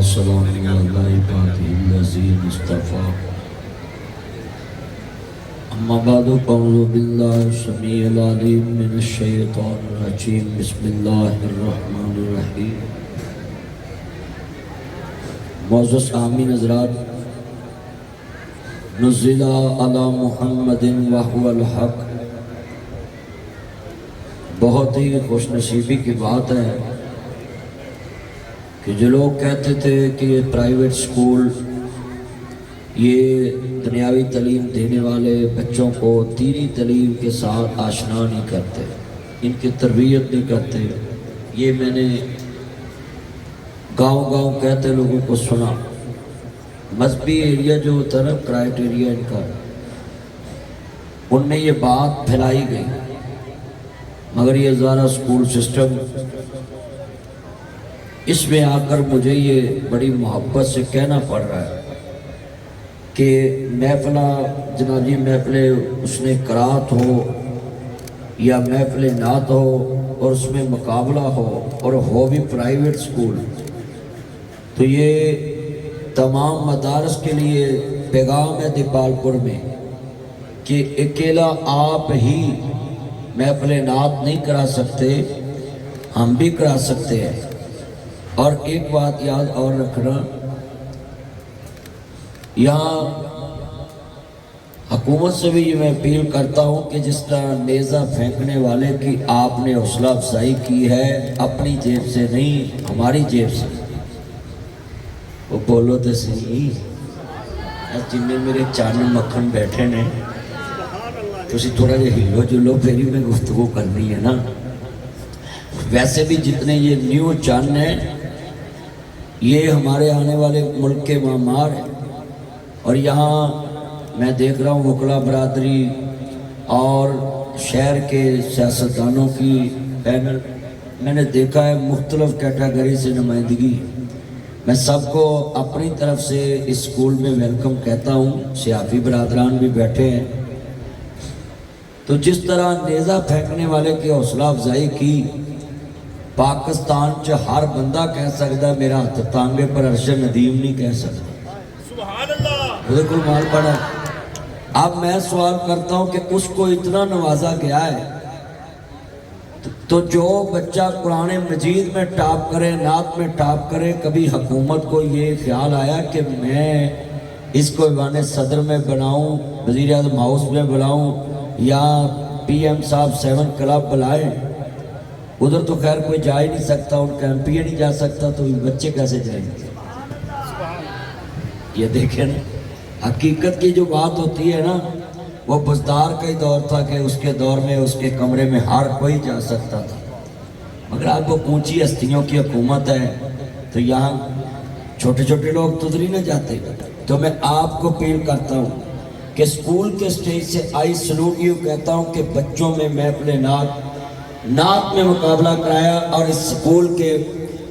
والسلام على عباده الذين اصطفى أما بعد أعوذ بالله السميع العليم من الشيطان الرجيم بسم الله الرحمن الرحيم معزز آمین حضرات نزل علی محمد وهو الحق بہت ہی خوش نصیبی کی بات ہے کہ جو لوگ کہتے تھے کہ یہ پرائیویٹ سکول یہ دنیاوی تعلیم دینے والے بچوں کو دینی تعلیم کے ساتھ آشنا نہیں کرتے، ان کی تربیت نہیں کرتے، یہ میں نے گاؤں گاؤں کہتے لوگوں کو سنا۔ مذہبی ایریا جو ہوتا ہے نا کرائیٹیریا ان کا، ان میں یہ بات پھیلائی گئی، مگر یہ زارا سکول سسٹم اس میں آ کر مجھے یہ بڑی محبت سے کہنا پڑ رہا ہے کہ محفلہ جناب جی محفل اس نے قرات ہو یا محفل نعت ہو اور اس میں مقابلہ ہو اور ہو بھی پرائیویٹ سکول، تو یہ تمام مدارس کے لیے پیغام ہے دیپال پور میں کہ اکیلا آپ ہی محفل نعت نہیں کرا سکتے، ہم بھی کرا سکتے ہیں۔ اور ایک بات یاد اور رکھنا، یہاں حکومت سے بھی یہ میں اپیل کرتا ہوں کہ جس طرح نیزہ پھینکنے والے کی آپ نے حوصلہ افزائی کی ہے، اپنی جیب سے نہیں ہماری جیب سے، وہ بولو تو صحیح جن میں میرے چان مکھن بیٹھے نے، تسی تھوڑا جہا ہلو جلو پھر میں گفتگو کرنی ہے نا۔ ویسے بھی جتنے یہ نیو چان ہیں یہ ہمارے آنے والے ملک کے معمار ہیں، اور یہاں میں دیکھ رہا ہوں وکلا برادری اور شہر کے سیاستدانوں کی پینل، میں نے دیکھا ہے مختلف کیٹیگری سے نمائندگی۔ میں سب کو اپنی طرف سے اس سکول میں ویلکم کہتا ہوں، سیافی برادران بھی بیٹھے ہیں۔ تو جس طرح نیزہ پھینکنے والے کی حوصلہ افزائی کی، پاکستان چ ہر بندہ کہہ سکتا ہے میرا ہاتھ تانگے پر عرش ندیم نہیں کہہ سکتا، سبحان اللہ، خود کل مال پڑا۔ اب میں سوال کرتا ہوں کہ اس کو اتنا نوازا گیا ہے، تو جو بچہ قرآن مجید میں ٹاپ کرے، نعت میں ٹاپ کرے، کبھی حکومت کو یہ خیال آیا کہ میں اس کو ایوان صدر میں بناؤں، وزیر اعظم ہاؤس میں بناؤں، یا پی ایم صاحب 7 کلب بلائیں؟ ادھر تو خیر کوئی جا ہی نہیں سکتا، ان کا ایم پی نہیں جا سکتا، تو بچے کیسے جائیں گے؟ یہ دیکھیں نا، حقیقت کی جو بات ہوتی ہے نا، وہ بزدار کا ہی دور تھا کہ اس کے دور میں اس کے کمرے میں ہر کوئی جا سکتا تھا، مگر اب وہ اونچی ہستیوں کی حکومت ہے تو یہاں چھوٹے چھوٹے لوگ تو ادھر ہی نہ جاتے۔ تو میں آپ کو اپیل کرتا ہوں کہ اسکول کے سٹیج سے آئی سلوٹ یو کہتا ہوں کہ بچوں میں محفل نعت میں مقابلہ کرایا، اور اس سکول کے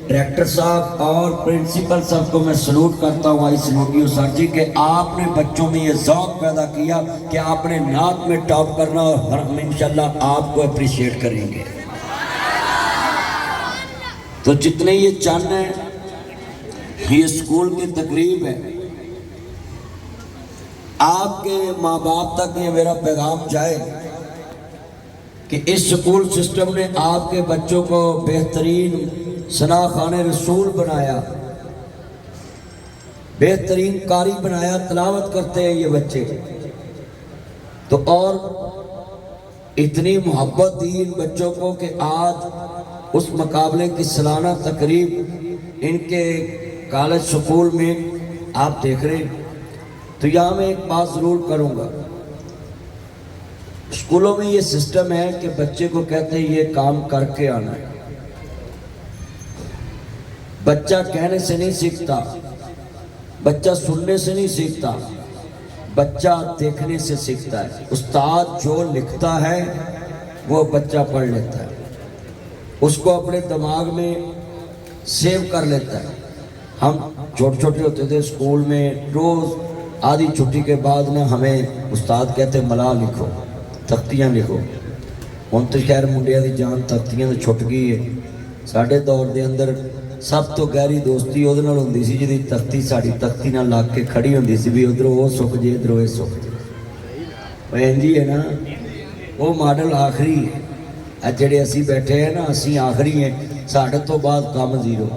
ڈائریکٹر صاحب اور پرنسپل صاحب کو میں سلوٹ کرتا ہوں، آئی سلوٹ یو سر جی، کہ آپ نے بچوں میں یہ ذوق پیدا کیا کہ آپ نے نعت میں ٹاپ کرنا، اور ہم انشاءاللہ آپ کو اپریشیٹ کریں گے۔ تو جتنے یہ چند ہیں، یہ سکول کی تقریب ہے، آپ کے ماں باپ تک یہ میرا پیغام جائے کہ اس سکول سسٹم نے آپ کے بچوں کو بہترین ثنا خوان رسول بنایا، بہترین قاری بنایا، تلاوت کرتے ہیں یہ بچے، تو اور اتنی محبت دی ان بچوں کو کہ آج اس مقابلے کی سالانہ تقریب ان کے کالج سکول میں آپ دیکھ رہے ہیں۔ تو یہاں میں ایک بات ضرور کروں گا، اسکولوں میں یہ سسٹم ہے کہ بچے کو کہتے ہیں یہ کام کر کے آنا ہے، بچہ کہنے سے نہیں سیکھتا، بچہ سننے سے نہیں سیکھتا، بچہ دیکھنے سے سیکھتا ہے۔ استاد جو لکھتا ہے وہ بچہ پڑھ لیتا ہے، اس کو اپنے دماغ میں سیو کر لیتا ہے۔ ہم چھوٹے چھوٹے ہوتے تھے اسکول میں، روز آدھی چھٹی کے بعد نا ہمیں استاد کہتے ملا لکھو، تختیاں لکھو۔ ہن تو خیر منڈیاں دی جان تختیاں تو چھٹ گئی ہے، ساڈے دور دے اندر ਸਭ ਤੋਂ ਗਹਿਰੀ ਦੋਸਤੀ ਉਹਦੇ ਨਾਲ ਹੁੰਦੀ ਸੀ ਜਿਹਦੀ ਤਖਤੀ ਸਾਡੀ ਤਖਤੀ ਨਾਲ ਲੱਗ ਕੇ ਖੜੀ ਹੁੰਦੀ ਸੀ ਵੀ ਉਧਰੋਂ ਉਹ ਸੁੱਕ ਜੇ ਇਧਰੋਂ ਇਹ ਸੁੱਕ ਜੇ। ਇੰਝ ਹੀ ਹੈ ਨਾ, ਉਹ ਮਾਡਲ ਆਖਰੀ ਹੈ। ਅੱਜ ਜਿਹੜੇ ਅਸੀਂ ਬੈਠੇ हैं ना, ਅਸੀਂ ਆਖਰੀ हैं, ਸਾਡੇ ਤੋਂ ਬਾਅਦ ਕੰਮ ਜ਼ੀਰੋ।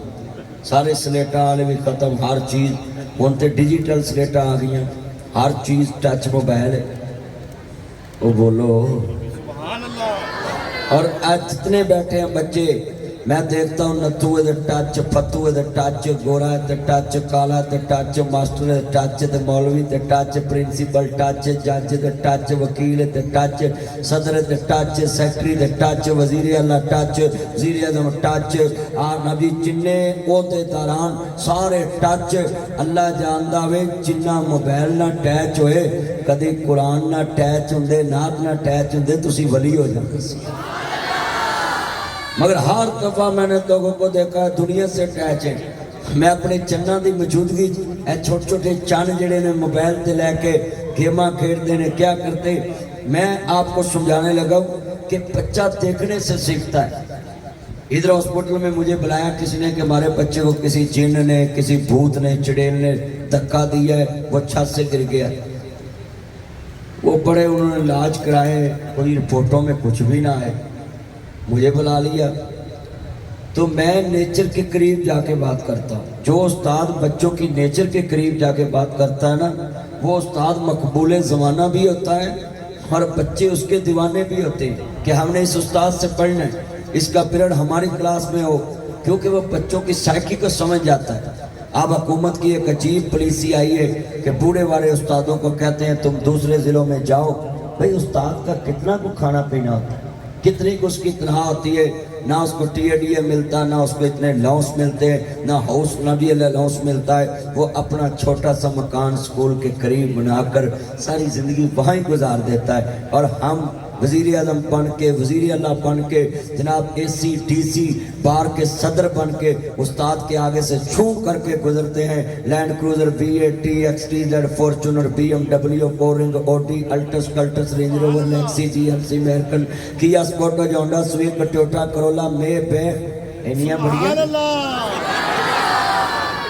ਸਾਰੇ ਸਲੇਟਾਂ ਵਾਲੇ ਵੀ ਖਤਮ, ਹਰ ਚੀਜ਼ ਹੁਣ ਤੇ डिजिटल ਸਲੇਟਾਂ आ गई, हर चीज़ टच मोबाइल है। वो बोलो और आज जितने बैठे हैं बच्चे, मैं देखता हूँ Nathu they touch, Fattu they touch, गोरा ते टच, काला ते टच, मास्टर दे टच, ते मौलवी ते टच, प्रिंसीपल टच, जज दे टच, वकील ते टच, सदर ते टच, सैकटरी दे टच, वजीर आला टच, वजीर आजम टच, आ नबी जिन्ने ओहदेदारान सारे टच। अल्लाह जानदा वे जिन्ना मोबाइल ना अटैच होए, कदी कुरान ना अटैच होंदे, नात ना अटैच होंदे, तुसी वली हो जाते सी। मगर हर दफ़ा मैंने लोगों को देखा दुनिया से अटैच है। मैं अपने चन्ना की मौजूदगी छोटे छोटे चन्न जड़े ने मोबाइल से लैके गेमां खेलते हैं, क्या करते, मैं आपको समझाने लगा कि बच्चा देखने से सीखता है। इधर हॉस्पिटल में मुझे बुलाया किसी ने कि हमारे बच्चे को किसी जिन्न ने, किसी भूत ने, चुड़ैल ने धक्का दिया है, वो छत से गिर गया। वो बड़े उन्होंने इलाज कराए, कोई रिपोर्टों में कुछ भी ना आए, मुझे बुला लिया। तो मैं नेचर के करीब जाके बात करता हूँ। जो उस्ताद बच्चों की नेचर के करीब जाके बात करता है ना, वो उस्ताद मकबूल ज़माना भी होता है और बच्चे उसके दीवाने भी होते हैं कि हमने इस उस्ताद से पढ़ना है, इसका पीरियड हमारी क्लास में हो, क्योंकि वो बच्चों की साइकी को समझ जाता है। अब हुकूमत की एक अजीब पॉलिसी आई है कि बूढ़े वाले उस्तादों को कहते हैं तुम दूसरे ज़िलों में जाओ। भाई उस्ताद का कितना को खाना पीना होता है, कितनी को उसकी तनख्वाह होती है, ना उसको टीएडीए मिलता, ना उसको इतने अलाउंस मिलते हैं, ना हाउस ना भी अलाउंस मिलता है। वो अपना छोटा सा मकान स्कूल के करीब बनाकर सारी ज़िंदगी वहाँ ही गुजार देता है। और हम वज़ीर आज़म बन के, वज़ीर अल्लाह बन के, जनाब AC DC बार के सदर बन के उस्ताद के आगे से छू करके गुजरते हैं। Land cruiser V8 XTZ Fortuner BMW कोरिंग Audi Altis Cultus Range Rover लेक्सी GMC American Kia Sportage Honda Swift Toyota Corolla मे बे इनिया बढ़िया,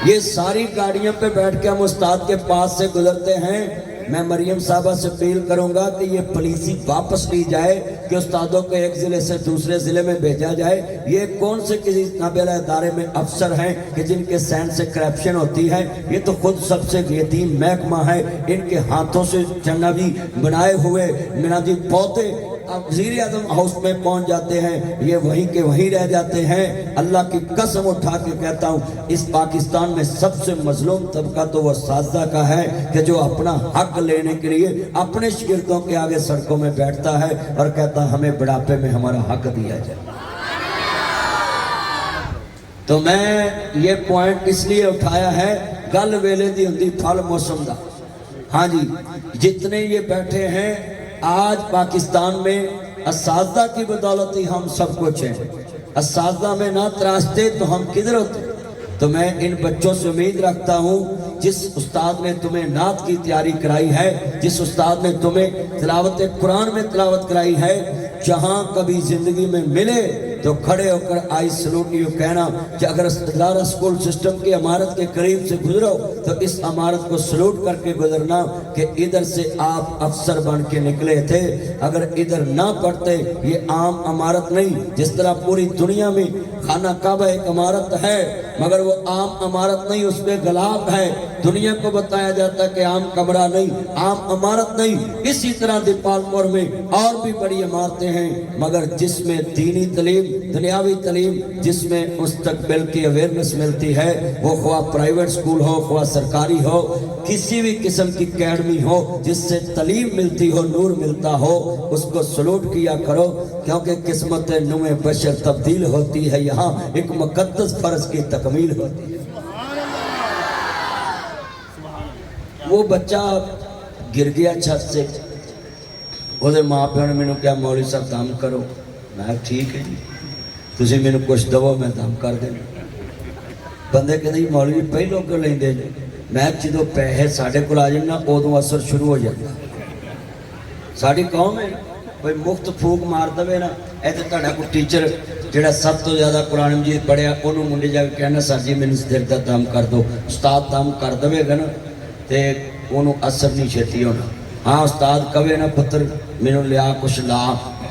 ये सारी गाड़ियों पे बैठ के हम उस्ताद के पास से गुजरते हैं। मैं मरियम साहबा से अपील करूंगा कि ये पॉलिसी वापस ली जाए कि उस्तादों को एक ज़िले से दूसरे ज़िले में भेजा जाए। ये कौन से किसी नाबिला इदारे में अफसर हैं कि जिनके सैन से करप्शन होती है, ये तो खुद सबसे यतीम महकमा है। इनके हाथों से जन्नबी बनाए हुए मिनादी पौधे अब वज़ीर आज़म हाउस में पहुंच जाते हैं, ये वहीं के वहीं रह जाते हैं। अल्लाह की कसम उठा के कहता हूँ, इस पाकिस्तान में सबसे मजलूम तबका तो वो साजदा का है कि जो अपना हक लेने के लिए अपने शागिर्दों के आगे सड़कों में बैठता है और कहता हमें बुढ़ापे में हमारा हक दिया जाए। तो मैं ये पॉइंट इसलिए उठाया है, गल वेले दी हुंदी फल मौसम दा। हाँ जी, जितने ये बैठे हैं आज पाकिस्तान में असातिज़ा की बदौलत ही हम सब कुछ हैं। असातिज़ा में ना तराशते तो हम किधर होते। तो मैं इन बच्चों से उम्मीद रखता हूँ, जिस उस्ताद ने तुम्हें नात की तैयारी कराई है, जिस उस्ताद ने तुम्हें तिलावत कुरान में तिलावत कराई है, जहाँ कभी जिंदगी में मिले तो खड़े होकर आई सलूट यू कहना कि अगर इदारा स्कूल सिस्टम की इमारत के करीब से गुजरो तो इस इमारत को सलूट करके गुजरना कि इधर से आप अफसर बन के निकले थे। अगर इधर ना पढ़ते, ये आम इमारत नहीं, जिस तरह पूरी दुनिया में खाना काबा एक इमारत है मगर वो आम इमारत नहीं, उसमें गलाब है। दुनिया को बताया जाता कि आम कमरा नहीं, आम इमारत नहीं। इसी तरह दीपालपुर में और भी बड़ी इमारतें हैं मगर जिसमें दीनी तलीम, दुनियावी तलीम, जिसमें मुस्तकबिल की अवेयरनेस मिलती है, वो ख्वा प्राइवेट स्कूल हो, ख्वा सरकारी हो, किसी भी किस्म की अकेडमी हो जिससे तलीम मिलती हो, नूर मिलता हो, उसको सलूट किया करो। क्योंकि किस्मत नुए बशर तब्दील होती है, यहाँ एक मुकद्दस फर्ज की तकमील होती है। वो बच्चा गिर गया छत से, ਉਹਦੇ ਮਾਪਿਆਂ ਨੇ ਮੈਨੂੰ ਕਿਹਾ ਮੌਲਵੀ ਸਾਹਿਬ ਦਮ ਕਰੋ। ਮੈਂ ਠੀਕ ਹੈ ਜੀ, ਤੁਸੀਂ ਮੈਨੂੰ ਕੁਛ ਦਵੋ ਮੈਂ ਦਮ ਕਰ ਦੇਣਾ। ਬੰਦੇ ਕਹਿੰਦੇ ਜੀ ਮੌਲਵੀ ਪਹਿਲੋਂ ਕਿਉਂ ਲੈਂਦੇ ਜੀ? ਮੈਂ ਜਦੋਂ ਪੈਸੇ ਸਾਡੇ ਕੋਲ ਆ ਜਾਣ ਨਾ ਉਦੋਂ ਅਸਰ ਸ਼ੁਰੂ ਹੋ ਜਾਂਦਾ। ਸਾਡੀ ਕੌਮ ਹੈ कोई मुफ्त फूक मार दे ना ए ते तुहाडा कोई टीचर जिहड़ा सब तो ज़्यादा कुरान मजीद पढ़िया उन्होंने मुंडे जाके कहना सर जी मैनूं सिर दा दम कर दो, उस्ताद दम कर देगा ना तो उन्होंने असर नहीं छेती होना। हाँ उस्ताद कवे ना पुत्र मैनूं लिया कुछ ला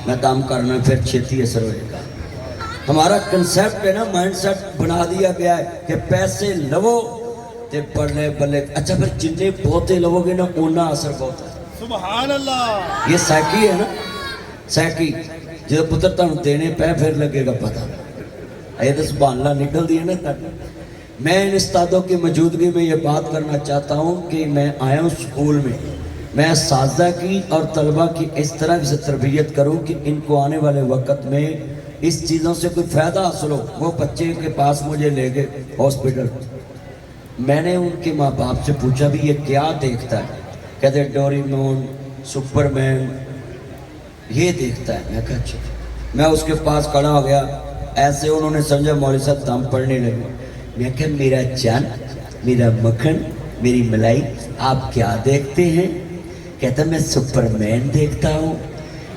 मैं दम करना, फिर छेती असर होएगा। हमारा कंसेप्ट है ना, माइंड सेट बना दिया गया है कि पैसे लवो ते बल्ले बल्ले। अच्छा फिर जिन्ने बहुते लवोगे ना उन्ना असर बहुत है। सुभान अल्लाह। ये सैकी है ना, सैकी जो पुत्र तुहानूं देने पै फिर लगेगा पता। ये तो सुभान अल्लाह निकलती है ना। मैं इन उस्तादों की मौजूदगी में ये बात करना चाहता हूँ कि मैं आया हूँ स्कूल में, मैं साजा की और तलबा की इस तरह से तरबियत करूँ कि इनको आने वाले वक्त में इस चीज़ों से कोई फ़ायदा हासिल हो। वो बच्चे के पास मुझे ले गए हॉस्पिटल, मैंने उनके माँ बाप से पूछा भी ये क्या देखता है, कहते डोरेमोन सुपरमैन ये देखता है। मैं कहा अच्छा। मैं उसके पास खड़ा हो गया, ऐसे उन्होंने समझा मौलवी साहब दम पढ़ने लगे। मैं कहा मेरा जान, मेरा मक्खन, मेरी मलाई आप क्या देखते हैं? कहता मैं सुपरमैन देखता हूँ।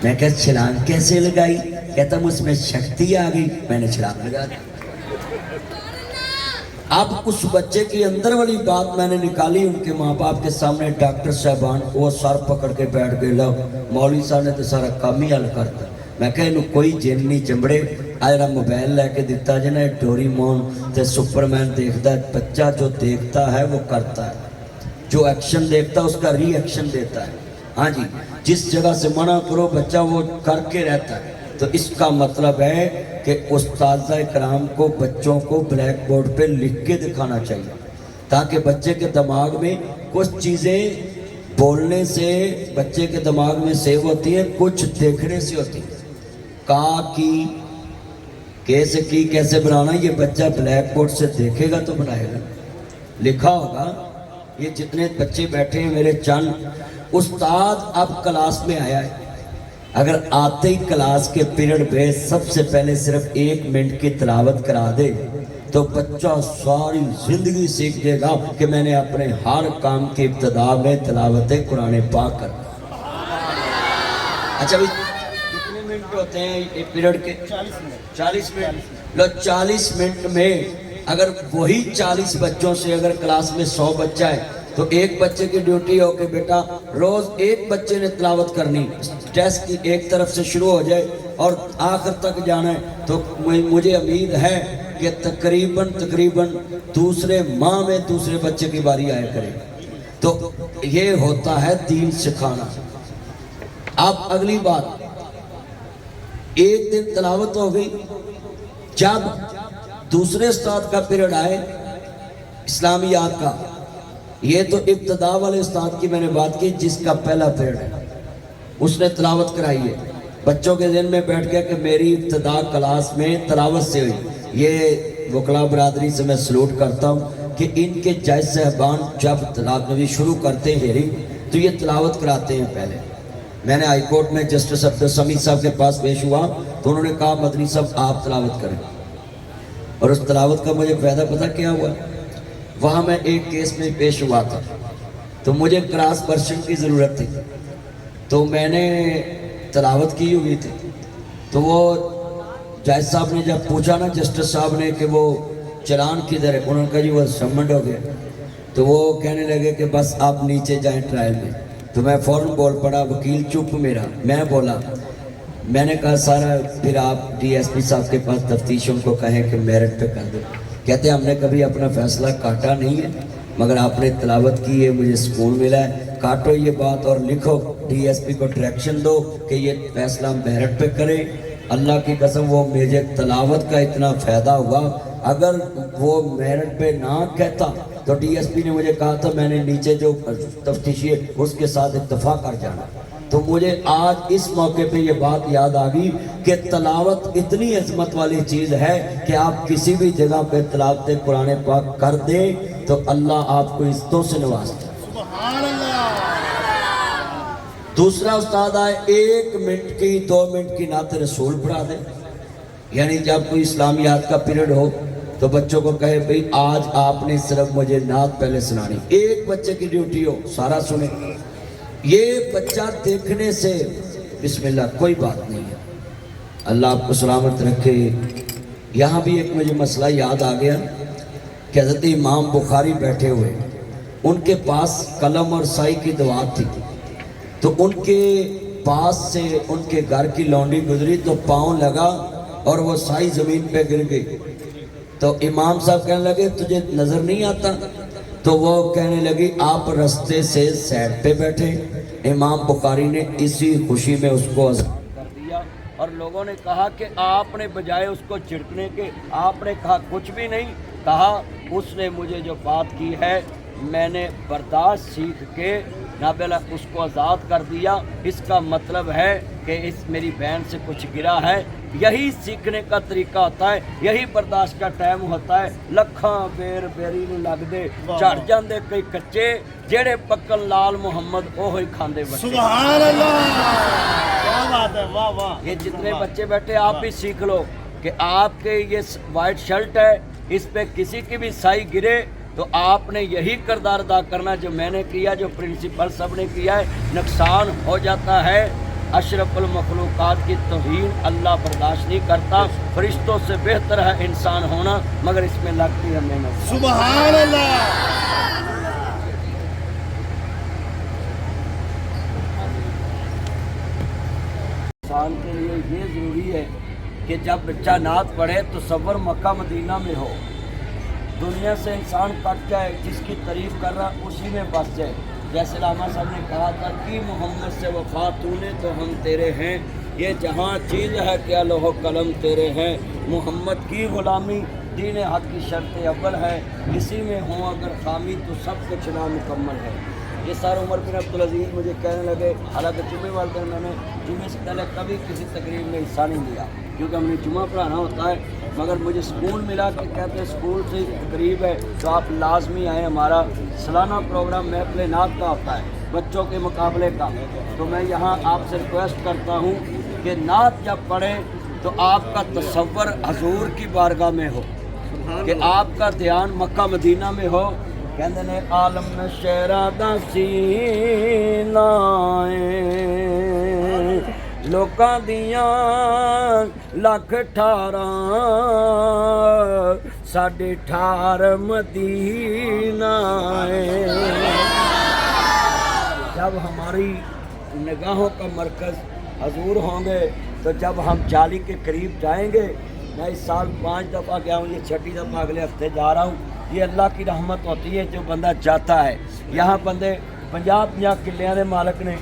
मैं कहा छलांग कैसे लगाई? कहता मुझमें शक्ति आ गई, मैंने छलांग लगा दी। अब उस बच्चे के अंदर वाली बात मैंने निकाली उनके माँ बाप के सामने। डॉक्टर साहबान वो सर पकड़ के बैठ गए, लो मौलवी साहब ने तो सारा काम ही हल करता। मैं कहा इन्हू कोई जिन नहीं चंबड़े, आ जरा मोबाइल लैके दिता जे ना डोरेमोन ते सुपरमैन देखता है। बच्चा जो देखता है वो करता है, जो एक्शन देखता है उसका रिएक्शन देता है। हाँ जी, जिस जगह से मना करो बच्चा वो करके रहता है। तो इसका मतलब है कि उस्ताज़ कराम को बच्चों को ब्लैक बोर्ड पे लिख के दिखाना चाहिए ताकि बच्चे के दिमाग में कुछ चीज़ें बोलने से बच्चे के दिमाग में सेव होती है, कुछ देखने से होती है। का की कैसे की कैसे बनाना ये बच्चा ब्लैक बोर्ड से देखेगा तो बनाएगा, लिखा होगा। ये जितने बच्चे बैठे हैं मेरे चंद, उस्ताद अब क्लास में आया है, अगर आते ही क्लास के पीरियड पे सबसे पहले सिर्फ 1 मिनट की तिलावत करा दे तो बच्चा सारी जिंदगी सीख देगा कि मैंने अपने हर काम की इब्तिदा में तिलावत कुरान पाक कर। अच्छा भाई कितने मिनट होते हैं एक पीरियड के? 40 मिनट। लो 40 मिनट में अगर वही 40 बच्चों से अगर क्लास में 100 बच्चा है तो एक बच्चे की ड्यूटी हो कि बेटा रोज एक बच्चे ने तिलावत करनी, टेस्ट की एक तरफ से शुरू हो जाए और आखिर तक जाना है। तो मुझे उम्मीद है कि तकरीबन दूसरे माह में दूसरे बच्चे की बारी आया करे। तो ये होता है दीन सिखाना। अब अगली बात, एक दिन तिलावत हो गई, जब दूसरे उस्ताद का पीरियड आए इस्लामियात का, ये तो इब्तिदा वाले उस्ताद की मैंने बात की जिसका पहला पीरियड है, उसने तिलावत कराई है। बच्चों के दिन में बैठ गया कि मेरी इब्तिदा क्लास में तिलावत से हुई। ये वकला बरादरी से मैं सलूट करता हूँ कि इनके जज साहबान जब तिलावत नबी शुरू करते हैं हेयरिंग तो ये तिलावत कराते हैं पहले। मैंने हाई कोर्ट में जस्टिस अब्दुल समीद साहब के पास पेश हुआ तो उन्होंने कहा मदनी साहब आप तिलावत करें, और उस तिलावत का मुझे फ़ायदा पता क्या हुआ? वहाँ मैं एक केस में पेश हुआ था तो मुझे क्रॉस वर्शन की ज़रूरत थी, तो मैंने तिलावत की हुई थी। तो वो जज साहब ने जब पूछा ना जस्टिस साहब ने कि वो चलान किधर है, उन्होंने कहा जी वो सम्मन हो गया। तो वो कहने लगे कि बस आप नीचे जाएं ट्रायल में। तो मैं फ़ौरन बोल पड़ा, वकील चुप मेरा। मैं बोला, मैंने कहा सारा फिर आप DSP साहब के पास तफ्तीशों को कहें कि मेरिट पे कर दो। कहते हमने कभी अपना फैसला काटा नहीं है, मगर आपने तिलावत की है, मुझे सुकून मिला है, काटो ये बात और लिखो, DSP को डायरेक्शन दो कि ये फैसला मेरिट पे करें। अल्लाह की कसम वो मुझे तिलावत का इतना फ़ायदा हुआ, अगर वो मेरिट पे ना कहता तो DSP ने मुझे कहा था मैंने नीचे जो तफ्तीशी है उसके साथ इत्तफाक कर जाना। तो मुझे आज इस मौके पे ये बात याद आ गई कि तिलावत इतनी अजमत वाली चीज़ है कि आप किसी भी जगह पे तिलावत कुरान पाक कर दें तो अल्लाह आपको इज्जतों से नवाजता है। दूसरा उस्ताद आए 1 मिनट की 2 मिनट की नात रसूल पढ़ा दे, यानी जब कोई इस्लामियात का पीरियड हो तो बच्चों को कहे भाई आज आपने सिर्फ मुझे नात पहले सुनानी, एक बच्चे की ड्यूटी हो सारा सुने। ये बच्चा देखने से बिस्मिल्लाह, कोई बात नहीं है, अल्लाह आपको सलामत रखे। यहाँ भी एक मुझे मसला याद आ गया कि हज़रत इमाम बुखारी बैठे हुए, उनके पास कलम और साई की दुआ थी, तो उनके पास से उनके घर की लौंडी गुजरी तो पाँव लगा और वो साई ज़मीन पे गिर गई। तो इमाम साहब कहने लगे तुझे नज़र नहीं आता? तो वो कहने लगी आप रास्ते से साइड पे बैठे। इमाम बुखारी ने इसी खुशी में उसको आज़ाद कर दिया और लोगों ने कहा कि आपने बजाय उसको झिड़कने के आपने कहा कुछ भी नहीं कहा। उसने मुझे जो बात की है मैंने बर्दाश्त सीख के नाबेला उसको आज़ाद कर दिया। इसका मतलब है कि इस मेरी बहन से कुछ गिरा है, यही सीखने का तरीका होता है, यही बर्दाश्त का टाइम होता है। लखां बेर बेरी नूं लगदे झड़ जांदे कई कच्चे, जेड़े पक्कन लाल मुहम्मद ओह ही खांदे बच्चे। सुभान अल्लाह, क्या बात है, वाह वाह। ये जितने बच्चे बैठे आप भी सीख लो कि आपके ये वाइट शर्ट है, इस पे किसी की भी साई गिरे तो आपने यही किरदार अदा करना जो मैंने किया, जो प्रिंसिपल सब ने किया है। नुकसान हो जाता है, अशरफुल मखलूकात की तौहीन अल्लाह बर्दाश्त नहीं करता। फरिश्तों से बेहतर है इंसान होना, मगर इसमें लगती है मेहनत। सुभान अल्लाह। इंसान के लिए ये ज़रूरी है कि जब बच्चा नात पढ़े तो सफ़र मक्का मदीना में हो, दुनिया से इंसान कट जाए, जिसकी तारीफ़ कर रहा उसी में बस जाए। जैसे लामा साहब ने कहा था कि मोहम्मद से वफा तूने तो हम तेरे हैं, ये जहाँ चीज़ है क्या लोहो कलम तेरे हैं। मोहम्मद की ग़ुलामी दीन हक़ की शर्त अव्वल है, इसी में हो अगर खामी तो सब कुछ नामुकम्मल है। ये सार उमर बिन अब्दुल अजीज़ मुझे कहने लगे, हालांकि जुमे वाले दिन मैंने जुमे से पहले कभी किसी तकरीब में हिस्सा नहीं लिया क्योंकि हमने जुमा पढ़ाना होता है, मगर मुझे स्कूल मिला कि कहते हैं स्कूल से तकरीब है तो आप लाजमी आएँ। हमारा सालाना प्रोग्राम महफ़िल नात का होता है, बच्चों के मुकाबले का। तो मैं यहाँ आपसे रिक्वेस्ट करता हूँ कि नात जब पढ़ें तो आपका तसव्वुर हजूर की बारगाह में हो, कि आपका ध्यान मक्का मदीना में हो। कहते ने आलम में शेरा दा सीना लोकां दियां लख 18 साढ़े 18 मदीना है। जब हमारी निगाहों का मरकज़ हजूर होंगे तो जब हम जाली के करीब जाएंगे, मैं इस साल 5 दफ़ा गया हूँ, ये 6ठी दफ़ा अगले हफ्ते जा रहा हूँ। ये अल्लाह की रहमत होती है जो बंदा जाता है। यहाँ बंदे 50-50 किलियां दे मालक ने,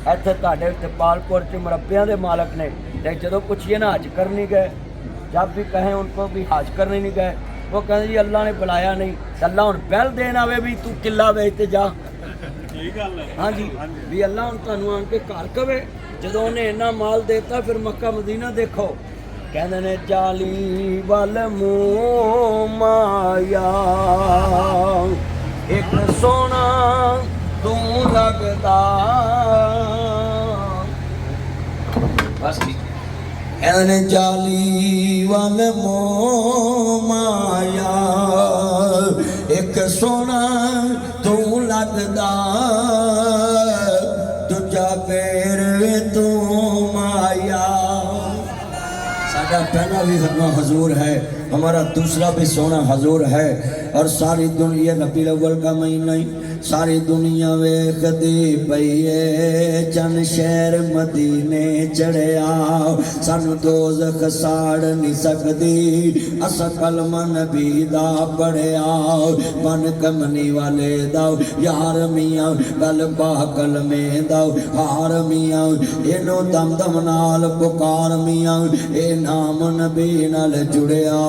ਇੱਥੇ ਤੁਹਾਡੇ ਉੱਤੇ पालपुर च मुरब्बियां दे मालक ने, लेकिन जदों पूछिए ना हज कर नहीं गए, जब भी कहें उनको भी हज करने नहीं गए, वो कहते जी अल्लाह ने बुलाया नहीं। अल्लाह हुण पहल देन आवे भी तू किला वेच ते जा। हाँ जी, भी अल्लाह हुण तुहानूं आण के घर कवे, जदों उन्हें इन्ना माल देता फिर मक्का मदीना देखो। कहते ने जाली वल मुँह माया एक सोना तू लगदा। बस कहते जाली वल मुँह माया एक सोना तू लगदा, दूजा फेर तू माया। साडा पहला भी हजूर है, हमारा दूसरा भी सोना हजूर है। और सारी दुनिया रबीउल अव्वल का महीना ही सारी दुनिया वेखदी पई है, चंद शहर मदीने चढ़िया सानू दोज़ख साड़ नहीं सकदी। अस कलमा नबी दा पढ़िया बन कमनी वाले दा यार मियाँ गल पा कलमे दा हार मियाँ, इनो दम दम नाल पुकार मियाँ, ए नाम नबी नाल जुड़िया।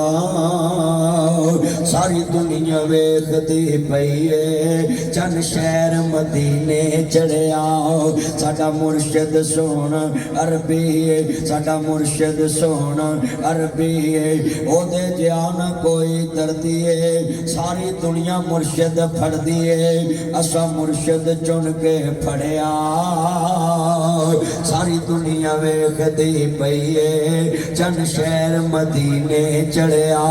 सारी दुनिया वेखदी पई है, चंद शहर मदीने चढ़िया साडा मुर्शिद सोना अरबी, साडा मुर्शिद सोना अरबी, ओदे जान कोई दर्दी है। सारी दुनिया मुर्शिद फड़दी है, असा मुर्शिद चुन के फड़िया। सारी दुनिया वेखदी पई है, चंद शहर मदीने चढ़िया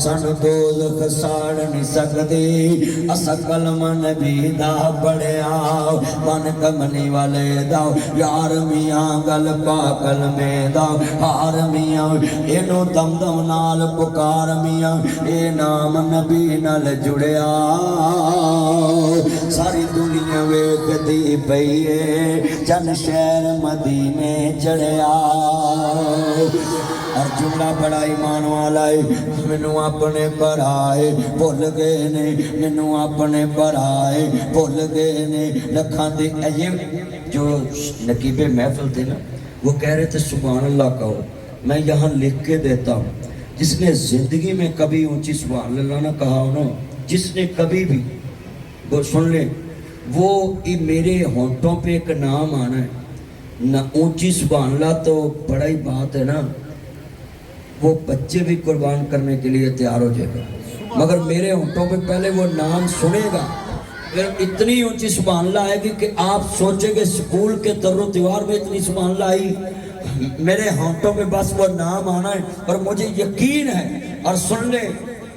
सानू दोज़ख साड़ नहीं सकदी। असा कलम नबी दा पढ़िया मन कमनी वाले दा यार मियां गल पागल में दा हार मियां इनो दम दम नाल पुकार मियां ए नाम नबी नाल जुड़िया सारी दुनिया वेखदी पई है चन शहर मदीने चढ़िया और जुमला बड़ा ईमान वाला है मैनू अपने भराए भुल गए ने मैनू अपने भराए भुल गए ने लखां दे ये जो नकीबे महफिल थे ना वो कह रहे थे सुभान अल्लाह कहो मैं यहाँ लिख के देता हूँ जिसने जिंदगी में कभी ऊंची सुभान अल्लाह ना कहा हो ना जिसने कभी भी वो सुन ले वो मेरे होंठों पे एक नाम आना है ना ऊंची सुभान अल्लाह तो बड़ा ही बात है ना वो बच्चे भी कुर्बान करने के लिए तैयार हो जाएगा मगर मेरे होंठों पे पहले वो नाम सुनेगा फिर इतनी ऊंची सुभान अल्लाह आएगी कि आप सोचेंगे स्कूल के दर्रो दीवार में इतनी सुभान अल्लाह आई मेरे होंठों पे बस वो नाम आना है और मुझे यकीन है और सुन ले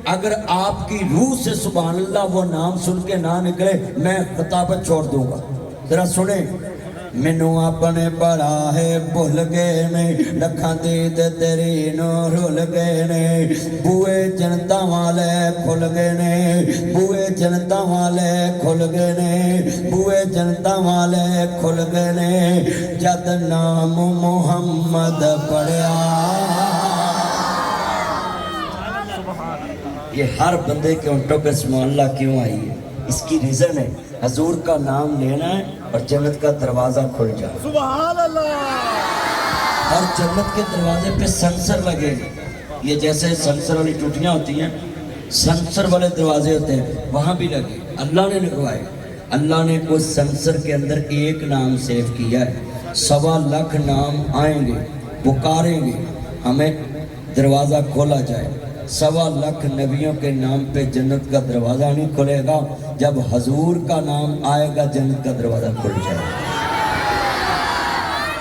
अगर आपकी रूह से सुभान अल्लाह वो नाम सुन के ना निकले मैं खिताबत छोड़ दूंगा जरा सुने मैनू अपने भरा है भुल गए ने लखां दीद तेरी नो रुल गए ने बूए जनता वाले खुल गए ने बूए जनता वाले खुल गए ने बूए जनता वाले खुल गए ने जद नाम मुहम्मद पढ़िया ये हर बंदे के होंठों पे सुभान अल्लाह क्यों आई है इसकी रीजन है हजूर का नाम लेना है और जन्नत का दरवाजा खुल जाए सुभान अल्लाह और जन्नत के दरवाजे पे सेंसर लगेंगे ये जैसे सेंसर वाली टूटियां होती हैं सेंसर वाले दरवाजे होते हैं वहां भी लगे अल्लाह ने लगवाए अल्लाह ने उस सेंसर के अंदर एक नाम सेव किया है 1.25 लाख नाम आएंगे पुकारेंगे हमें दरवाजा खोला जाए 1.25 लाख नबियों के नाम पे जन्नत का दरवाज़ा नहीं खुलेगा जब हजूर का नाम आएगा जन्नत का दरवाज़ा खुल जाएगा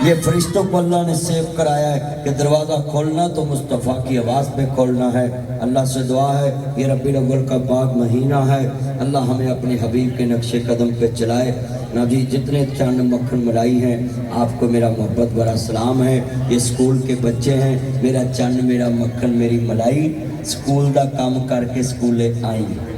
ये फरिश्तों को अल्लाह ने सेव कराया है कि दरवाज़ा खोलना तो मुस्तफ़ा की आवाज़ पे खोलना है अल्लाह से दुआ है ये रबीउल अव्वल का पाक महीना है अल्लाह हमें अपने हबीब के नक्शे कदम पे चलाए ना जी जितने चंद मक्खन मलाई हैं आपको मेरा मोहब्बत भरा सलाम है ये स्कूल के बच्चे हैं मेरा चंद मेरा मक्खन मेरी मलाई स्कूल का काम करके स्कूले आई